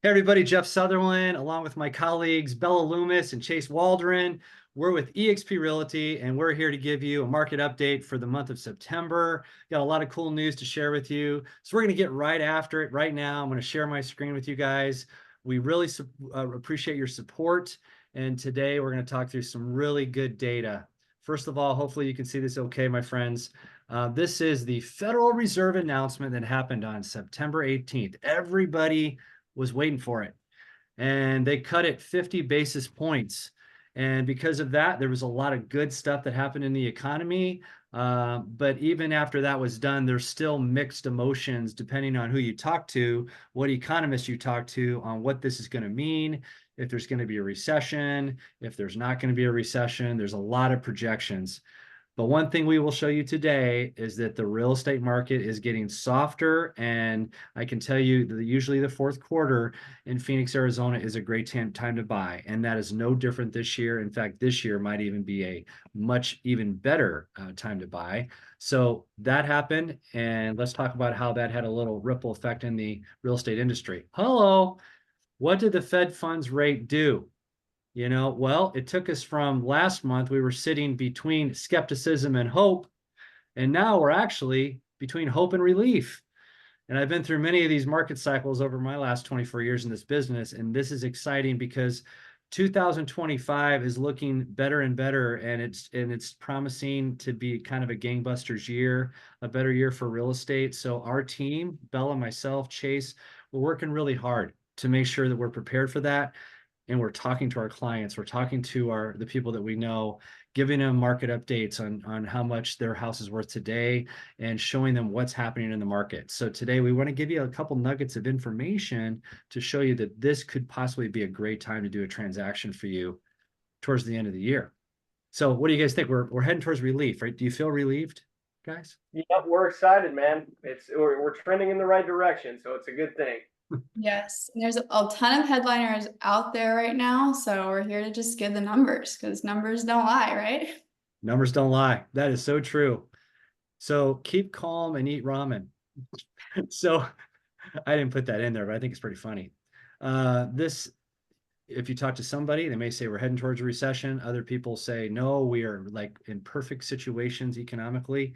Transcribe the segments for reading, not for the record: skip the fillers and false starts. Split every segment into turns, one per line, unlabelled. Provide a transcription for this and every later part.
Hey everybody, Jeff Sutherlin, along with my colleagues Bella Loomis and Chase Waldron. We're with eXp Realty, and we're here to give you a market update for the month of September. Got a lot of cool news to share with you. So we're going to get right after it right now. I'm going to share my screen with you guys. We really appreciate your support. And today we're going to talk through some really good data. First of all, hopefully you can see this okay, my friends. This is the Federal Reserve announcement that happened on September 18th. Everybody was waiting for it. And they cut it 50 basis points. And because of that, there was a lot of good stuff that happened in the economy. But even after that was done, there's still mixed emotions depending on who you talk to, what economists you talk to, on what this is going to mean, if there's going to be a recession, if there's not going to be a recession. There's a lot of projections. But one thing we will show you today is that the real estate market is getting softer. And I can tell you that usually the fourth quarter in Phoenix, Arizona is a great time to buy. And that is no different this year. In fact, this year might even be a much even better time to buy. So that happened. And let's talk about how that had a little ripple effect in the real estate industry. Hello, what did the Fed funds rate do? Well, it took us from last month, we were sitting between skepticism and hope, and now we're actually between hope and relief. And I've been through many of these market cycles over my last 24 years in this business, and this is exciting because 2025 is looking better and better, and it's promising to be kind of a gangbusters year, a better year for real estate. So our team, Bella, myself, Chase, we're working really hard to make sure that we're prepared for that. And we're talking to our clients, we're talking to the people that we know, giving them market updates on how much their house is worth today and showing them what's happening in the market. So today we want to give you a couple nuggets of information to show you that this could possibly be a great time to do a transaction for you towards the end of the year. So what do you guys think? We're heading towards relief, right? Do you feel relieved, guys?
Yep, we're excited, man. We're trending in the right direction, so it's a good thing.
Yes, and there's a ton of headliners out there right now, so we're here to just give the numbers because numbers don't lie, right?
Numbers don't lie. That is so true. So keep calm and eat ramen. So I didn't put that in there, but I think it's pretty funny. If you talk to somebody, they may say we're heading towards a recession. Other people say, no, we are like in perfect situations economically.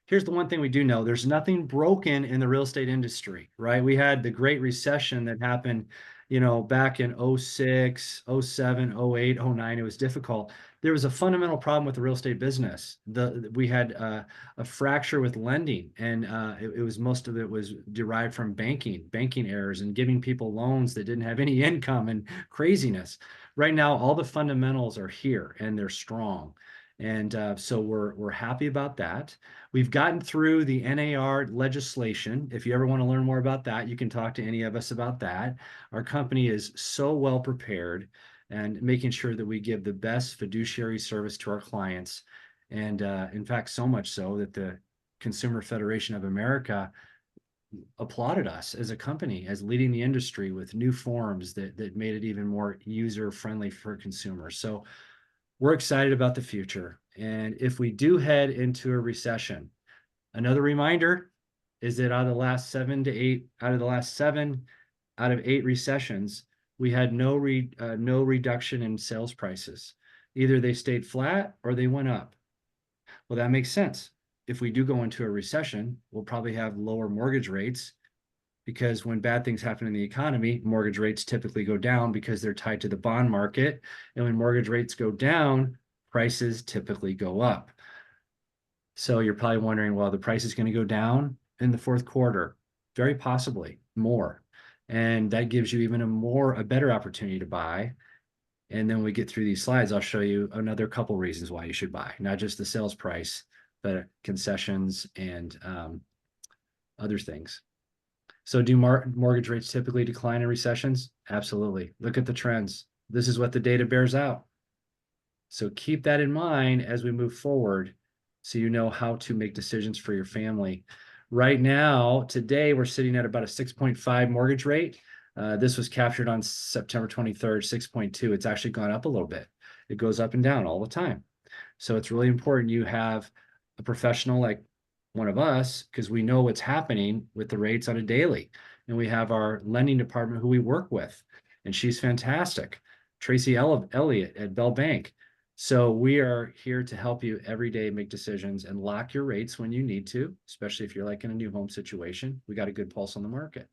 Here's the one thing we do know. There's nothing broken in the real estate industry, right? We had the Great Recession that happened, back in 06, 07, 08, 09. It was difficult. There was a fundamental problem with the real estate business. We had a fracture with lending, and it was most of it was derived from banking errors and giving people loans that didn't have any income and craziness. Right now, all the fundamentals are here and they're strong. And so we're happy about that. We've gotten through the NAR legislation. If you ever want to learn more about that, you can talk to any of us about that. Our company is so well prepared and making sure that we give the best fiduciary service to our clients. And in fact, so much so that the Consumer Federation of America applauded us as a company as leading the industry with new forms that made it even more user friendly for consumers. So we're excited about the future. And if we do head into a recession, another reminder is that out of the last 7 out of 8 recessions, we had no reduction in sales prices. Either they stayed flat or they went up. Well, that makes sense. If we do go into a recession, we'll probably have lower mortgage rates, because when bad things happen in the economy, mortgage rates typically go down because they're tied to the bond market. And when mortgage rates go down, prices typically go up. So you're probably wondering, well, the price is going to go down in the fourth quarter. Very possibly more. And that gives you even a better opportunity to buy. And then when we get through these slides, I'll show you another couple reasons why you should buy, not just the sales price, but concessions and other things. So do mortgage rates typically decline in recessions? Absolutely. Look at the trends. This is what the data bears out. So keep that in mind as we move forward, so you know how to make decisions for your family. Right now, today, we're sitting at about a 6.5 mortgage rate. This was captured on September 23rd, 6.2. It's actually gone up a little bit. It goes up and down all the time. So it's really important you have a professional like one of us, because we know what's happening with the rates on a daily. And we have our lending department who we work with, and she's fantastic. Tracy Elliott at Bell Bank. So we are here to help you every day make decisions and lock your rates when you need to, especially if you're like in a new home situation. We got a good pulse on the market.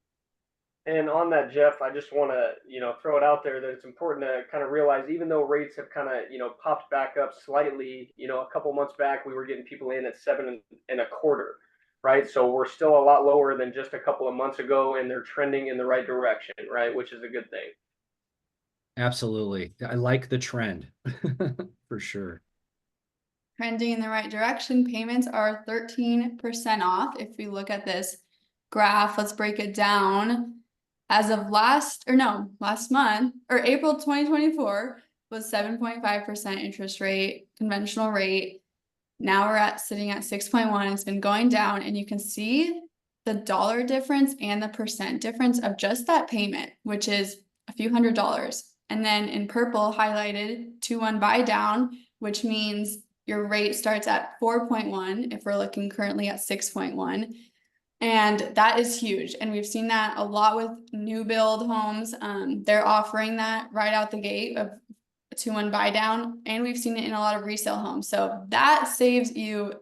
And on that, Jeff, I just want to, throw it out there that it's important to kind of realize, even though rates have kind of, popped back up slightly, a couple months back, we were getting people in at 7.25, right? So we're still a lot lower than just a couple of months ago, and they're trending in the right direction, right? Which is a good thing.
Absolutely. I like the trend for sure.
Trending in the right direction. Payments are 13% off. If we look at this graph, let's break it down. As of last month, or April 2024 was 7.5% interest rate, conventional rate. Now we're sitting at 6.1. It's been going down, and you can see the dollar difference and the percent difference of just that payment, which is a few $100s. And then in purple highlighted 2-1 buy down, which means your rate starts at 4.1 if we're looking currently at 6.1. And that is huge. And we've seen that a lot with new build homes. They're offering that right out the gate of a 2-1 buy down. And we've seen it in a lot of resale homes. So that saves you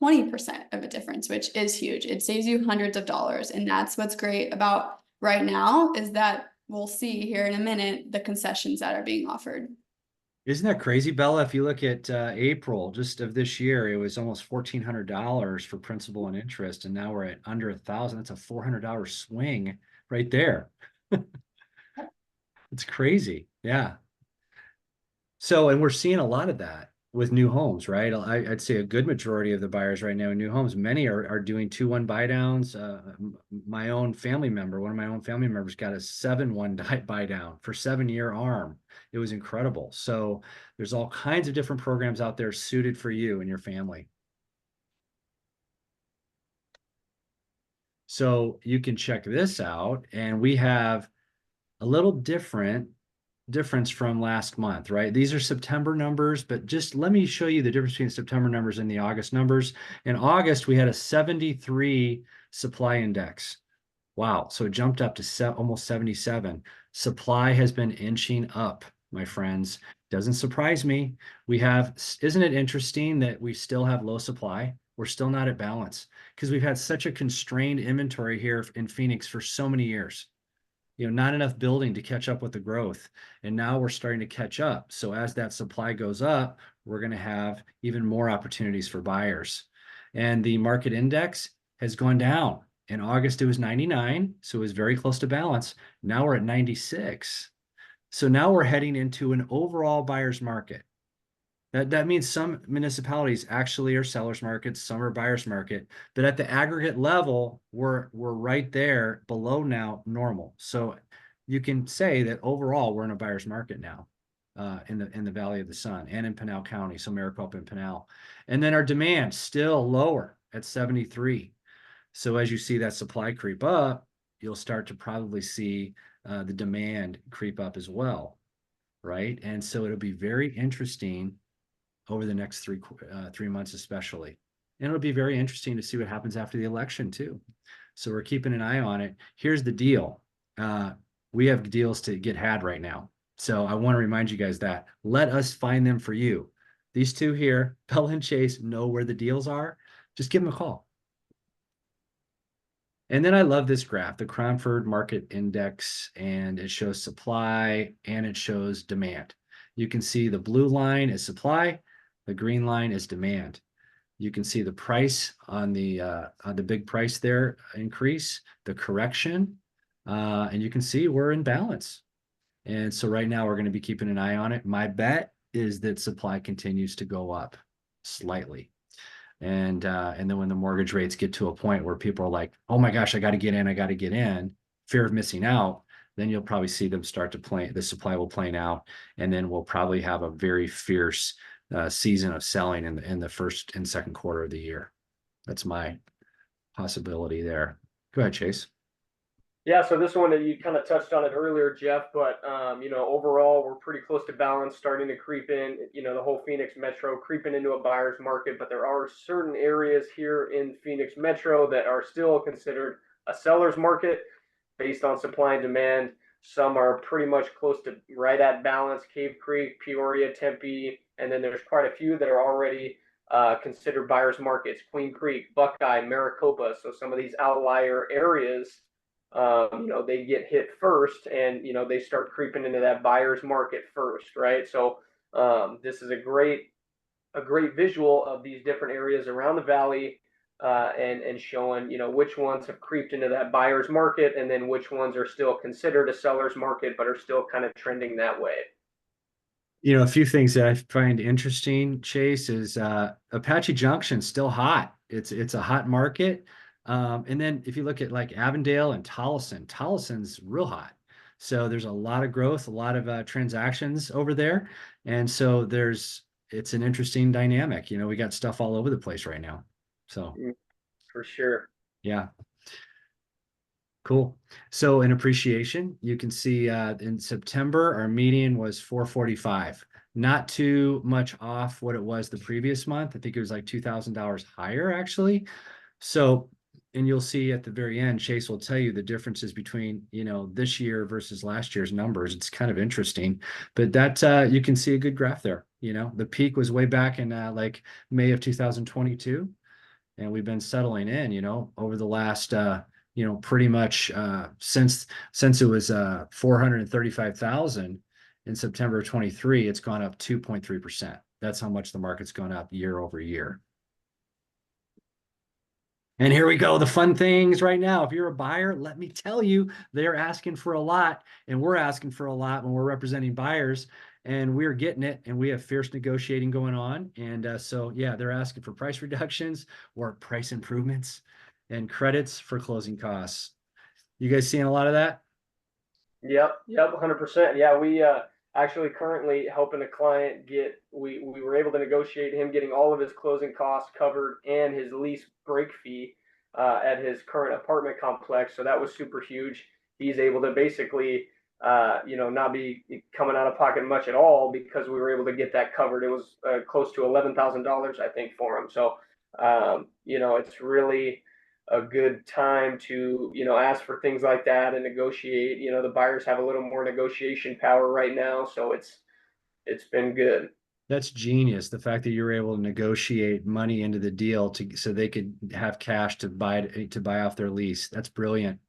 20% of a difference, which is huge. It saves you hundreds of dollars. And that's what's great about right now, is that we'll see here in a minute the concessions that are being offered.
Isn't that crazy, Bella? If you look at April just of this year, it was almost $1,400 for principal and interest, and now we're at under 1,000. That's a $400 swing right there. It's crazy. Yeah. So, and we're seeing a lot of that with new homes, right? I'd say a good majority of the buyers right now in new homes, many are doing 2-1 buy downs. My own family member, one of my own family members got a 7-1 buy down for 7-year ARM. It was incredible. So there's all kinds of different programs out there suited for you and your family. So you can check this out, and we have a little difference from last month, right? These are September numbers, but just let me show you the difference between September numbers and the August numbers. In August, we had a 73 supply index. Wow. So it jumped up to almost 77. Supply has been inching up, my friends. Doesn't surprise me. Isn't it interesting that we still have low supply? We're still not at balance because we've had such a constrained inventory here in Phoenix for so many years. Not enough building to catch up with the growth. And now we're starting to catch up. So as that supply goes up, we're going to have even more opportunities for buyers. And the market index has gone down. In August, it was 99. So it was very close to balance. Now we're at 96. So now we're heading into an overall buyer's market. That means some municipalities actually are sellers markets, some are buyers market, but at the aggregate level, we're right there below now normal. So you can say that overall we're in a buyer's market now in the Valley of the Sun and in Pinal County, so Maricopa and Pinal. And then our demand still lower at 73. So as you see that supply creep up, you'll start to probably see the demand creep up as well, right? And so it'll be very interesting over the next 3 months, especially. And it'll be very interesting to see what happens after the election too. So we're keeping an eye on it. Here's the deal. We have deals to get had right now. So I want to remind you guys that. Let us find them for you. These two here, Bell and Chase, know where the deals are. Just give them a call. And then I love this graph, the Cromford Market Index, and it shows supply and it shows demand. You can see the blue line is supply, the green line is demand. You can see the price on the big price there increase, the correction, and you can see we're in balance. And so right now we're going to be keeping an eye on it. My bet is that supply continues to go up slightly. And then when the mortgage rates get to a point where people are like, oh my gosh, I got to get in, fear of missing out, then you'll probably see them start to play, the supply will plane out, and then we'll probably have a very fierce season of selling in the first and second quarter of the year. That's my possibility there. Go ahead, Chase.
Yeah, so this one, you kind of touched on it earlier, Jeff, but overall we're pretty close to balance, starting to creep in, the whole Phoenix Metro creeping into a buyer's market, but there are certain areas here in Phoenix Metro that are still considered a seller's market. based on supply and demand. Some are pretty much close to right at balance: Cave Creek, Peoria, Tempe, and then there's quite a few that are already considered buyers markets: Queen Creek, Buckeye, Maricopa. So some of these outlier areas, they get hit first, and they start creeping into that buyer's market first, right? So this is a great visual of these different areas around the valley, and showing which ones have creeped into that buyer's market, and then which ones are still considered a seller's market but are still kind of trending that way.
A few things that I find interesting, Chase, is Apache Junction's still hot. It's a hot market. And then if you look at like Avondale and Tolleson's real hot. So there's a lot of growth, a lot of transactions over there. And so it's an interesting dynamic. We got stuff all over the place right now. So
For sure.
yeah. Cool. So in appreciation, you can see in September, our median was 445. Not too much off what it was the previous month. I think it was like $2,000 higher actually. So, and you'll see at the very end, Chase will tell you the differences between, this year versus last year's numbers. It's kind of interesting, but that you can see a good graph there. The peak was way back in like May of 2022. And we've been settling in, over the last pretty much since it was 435,000 in September of 23, it's gone up 2.3%. That's how much the market's gone up year over year. And here we go, the fun things right now. If you're a buyer, let me tell you, they're asking for a lot, and we're asking for a lot when we're representing buyers, and we're getting it, and we have fierce negotiating going on. And so, yeah, they're asking for price reductions or price improvements and credits for closing costs. You guys seeing a lot of that?
Yep, 100%. Yeah, we actually currently helping a client we were able to negotiate him getting all of his closing costs covered and his lease break fee at his current apartment complex. So that was super huge. He's able to basically, not be coming out of pocket much at all because we were able to get that covered. It was close to $11,000, I think, for him. So, it's really a good time to ask for things like that and negotiate. The buyers have a little more negotiation power right now, so it's been good.
That's genius. The fact that you were able to negotiate money into the deal so they could have cash to buy off their lease. That's brilliant.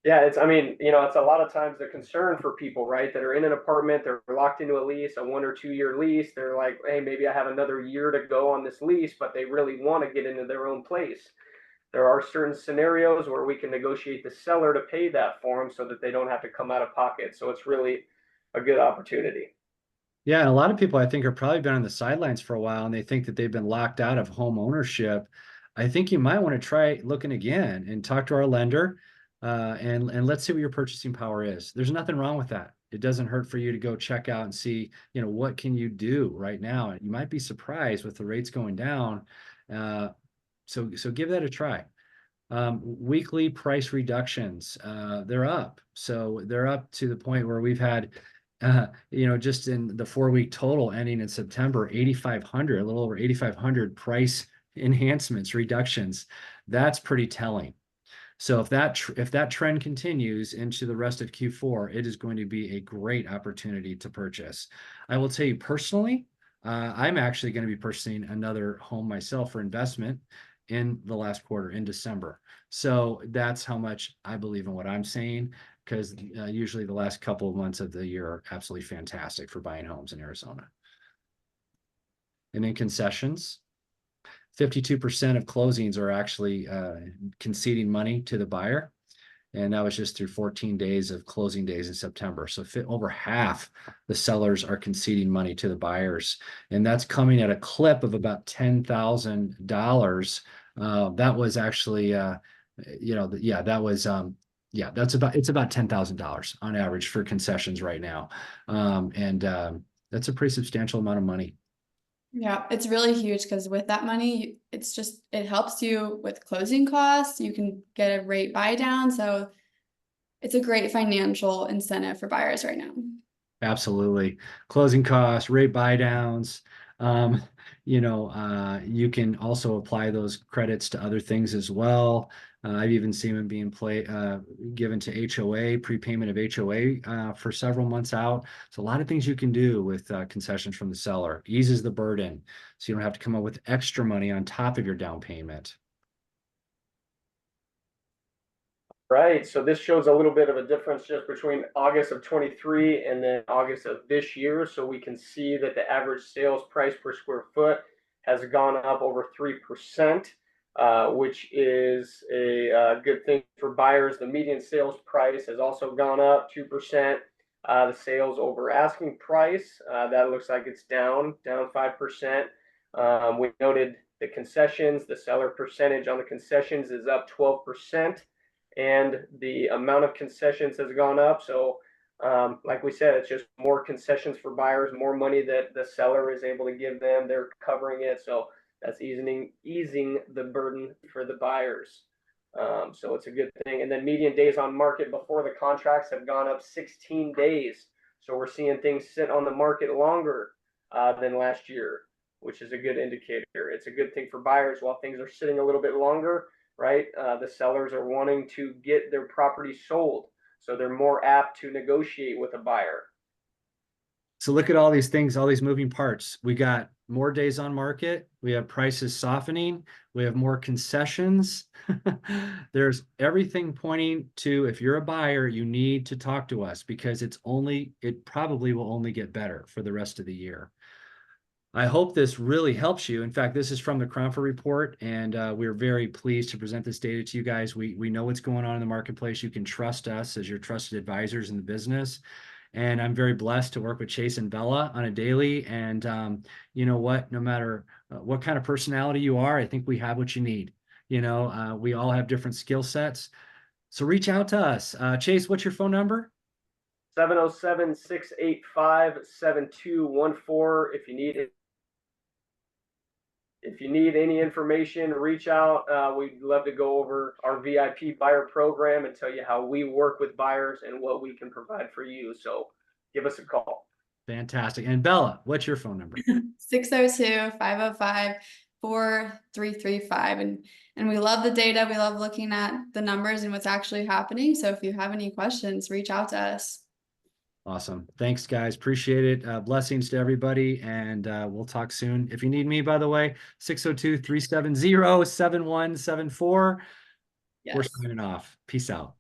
Yeah, it's a lot of times the concern for people, right, that are in an apartment, they're locked into a lease, a 1 or 2 year lease. They're like, hey, maybe I have another year to go on this lease, but they really want to get into their own place. There are certain scenarios where we can negotiate the seller to pay that for them so that they don't have to come out of pocket. So it's really a good opportunity.
Yeah, and a lot of people I think are probably been on the sidelines for a while and they think that they've been locked out of home ownership. I think you might want to try looking again and talk to our lender, and let's see what your purchasing power is. There's nothing wrong with that. It doesn't hurt for you to go check out and see, what can you do right now. And you might be surprised with the rates going down. So give that a try. Weekly price reductions, they're up. So they're up to the point where we've had just in the 4-week total ending in September, 8,500, a little over 8,500 price enhancements, reductions. That's pretty telling. So if that trend continues into the rest of Q4, it is going to be a great opportunity to purchase. I will tell you personally, I'm actually going to be purchasing another home myself for investment in the last quarter in December. So that's how much I believe in what I'm saying, because usually the last couple of months of the year are absolutely fantastic for buying homes in Arizona. And then concessions, 52% of closings are actually conceding money to the buyer. And that was just through 14 days of closing days in September. So over half the sellers are conceding money to the buyers. And that's coming at a clip of about $10,000. That was actually, it's about $10,000 on average for concessions right now. And that's a pretty substantial amount of money.
Yeah, it's really huge because with that money, it helps you with closing costs. You can get a rate buy down. So it's a great financial incentive for buyers right now.
Absolutely. Closing costs, rate buy downs. you can also apply those credits to other things as well. I've even seen them being given to HOA, prepayment of HOA for several months out. So a lot of things you can do with concessions from the seller. Eases the burden, so you don't have to come up with extra money on top of your down payment.
Right. So this shows a little bit of a difference just between August of 23 and then August of this year. So we can see that the average sales price per square foot has gone up over 3%, which is a good thing for buyers. The median sales price has also gone up 2%. The sales over asking price, that looks like it's down 5%. We noted the concessions, the seller percentage on the concessions is up 12%. And the amount of concessions has gone up. So, like we said, it's just more concessions for buyers, more money that the seller is able to give them. They're covering it, so that's easing the burden for the buyers. So it's a good thing. And then median days on market before the contracts have gone up 16 days. So we're seeing things sit on the market longer than last year, which is a good indicator. It's a good thing for buyers while things are sitting a little bit longer, right? The sellers are wanting to get their property sold, so they're more apt to negotiate with a buyer.
So look at all these things, all these moving parts. We got more days on market. We have prices softening. We have more concessions. There's everything pointing to, if you're a buyer, you need to talk to us, because it probably will only get better for the rest of the year. I hope this really helps you. In fact, this is from the Cromford Report, and we're very pleased to present this data to you guys. We know what's going on in the marketplace. You can trust us as your trusted advisors in the business. And I'm very blessed to work with Chase and Bella on a daily. And you know what? No matter what kind of personality you are, I think we have what you need. We all have different skill sets. So reach out to us. Chase, what's your phone number?
707-685-7214. If you need any information, reach out. We'd love to go over our VIP buyer program and tell you how we work with buyers and what we can provide for you. So give us a call.
Fantastic. And Bella, what's your phone number?
602-505-4335. And we love the data. We love looking at the numbers and what's actually happening. So if you have any questions, reach out to us.
Awesome. Thanks, guys. Appreciate it. Blessings to everybody. And we'll talk soon. If you need me, by the way, 602-370-7174.
Yes.
We're signing off. Peace out.